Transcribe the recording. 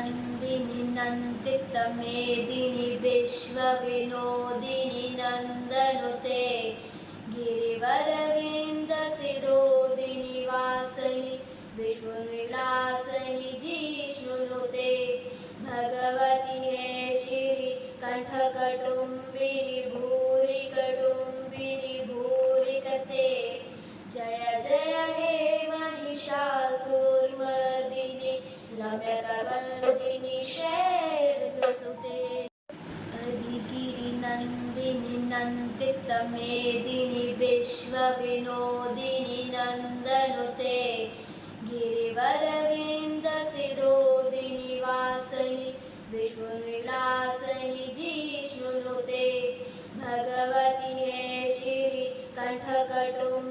नन्दिनि नन्दितमेदिनि विश्वविनोदिनि नन्दनुते गिरिवरविन्दशिरोदिनि वासनि विश्वविलासनि जिष्णुनुते भगवति हे श्री कण्ठकटुम्बिनि भूरि कटुम्बिनि भूरिकते जय जय हे महिषासुरमर्दिनि रम्यकवर्दिनि शैलसुते अधिगिरिनन्दिनि नन्दितमेदिनि विश्वविनोदिनि नन्दनुते गिरिवरविन्दशिरोदिनि वासनि विश्वविलासनि जिष्णुनुते भगवति हे श्री कण्ठकटुम्बिनि